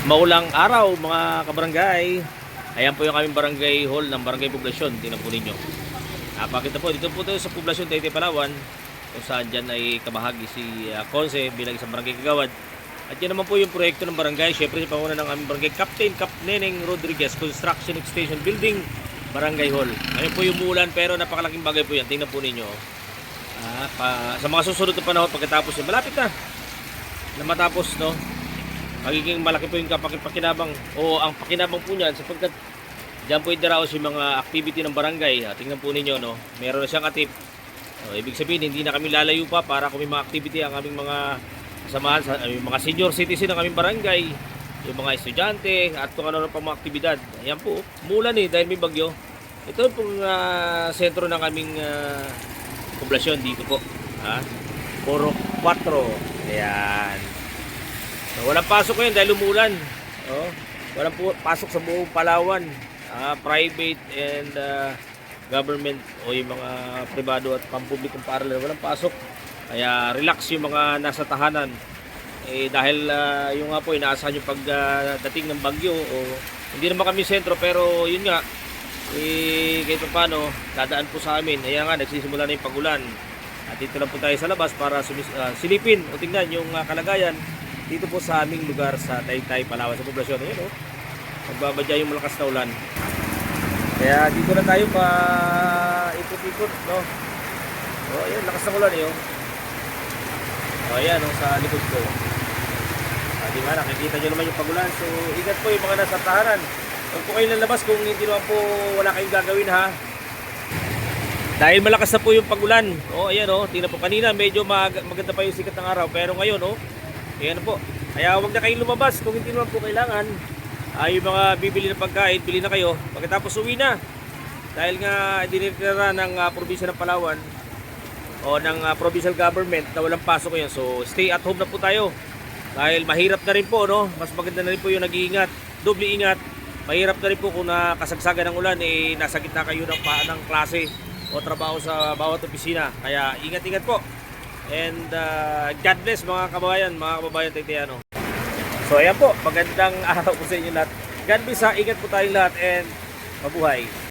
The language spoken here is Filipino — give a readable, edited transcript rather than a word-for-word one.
Maulang araw mga kabarangay. Ayan po yung aming barangay hall ng Barangay Poblasyon. Tingnan po ninyo. Napakita po, dito po tayo sa Poblasyon, Taytay, Palawan. Kung saan dyan ay kabahagi si Conce bilang isang barangay kagawad. At yan naman po yung proyekto ng barangay. Siyempre sa pangunan ng aming barangay Captain Cap Neneng Rodriguez, Construction Extension Building, Barangay Hall. Ngayon po yung umulan pero napakalaking bagay po yan. Tingnan po ninyo. Sa mga susunod na panahon pagkatapos yun, malapit na matapos, no? Magiging malaki po yung pakinabang o ang pakinabang po niyan sapagkat diyan po idaraos yung mga activity ng barangay. Tingnan po ninyo, no? Meron na siyang atip. Ibig sabihin hindi na kami lalayo pa para kung may mga activity ang aming mga kasamahan, yung mga senior citizen ng aming barangay, yung mga estudyante at kung ano pa mga aktibidad. Ayan po, umulan dahil may bagyo. Ito pong sentro ng aming poblasyon dito po. Puro 4. Ayan. So, walang pasok ngayon dahil umulan. Walang pasok sa buong Palawan. Private and government o yung mga pribado at pampublikong paaralan, walang pasok. Kaya relax yung mga nasa tahanan. Dahil yung nga po, inaasahan yung pagdating ng bagyo. Hindi naman kami sentro pero yun nga, kahit pa paano, dadaan po sa amin. Ayan nga, nagsisimula na yung pagulan. At dito lang po tayo sa labas para silipin o tingnan yung kalagayan dito po sa aming lugar sa Taytay, Palawan, sa poblasyon. Ayan, magbabadya yung malakas na ulan. Kaya dito na tayo pa ikot-ikot, no? Ayan, lakas ng ulan ayan, sa likod ko. Di ba, nakikita nyo naman yung pagulan. So, ingat po yung mga nasa tahanan. Huwag po kayo lalabas kung hindi naman po wala kayong gagawin, ha? Dahil malakas na po yung pagulan. Ayan, tingnan po. Kanina medyo maganda pa yung sikat ng araw. Pero ngayon, ayan po. Kaya huwag na kayong lumabas kung hindi naman po kailangan. Yung mga bibili ng pagkain, bili na kayo. Pagkatapos uwi na. Dahil nga dinitira ng probinsya ng Palawan o ng provincial government na walang pasok ngayon. So stay at home na po tayo. Dahil mahirap na rin po, mas maganda na rin po yung nag-iingat. Doble ingat. Mahirap na rin po kung nakasagsagan ng ulan, nasa gitna kayo ng klase o trabaho sa bawat opisina. Kaya ingat-ingat po. And God bless mga kababayan Taytayano. So ayan po, magandang araw po sa inyo lahat. God bless, ingat po tayong lahat and mabuhay.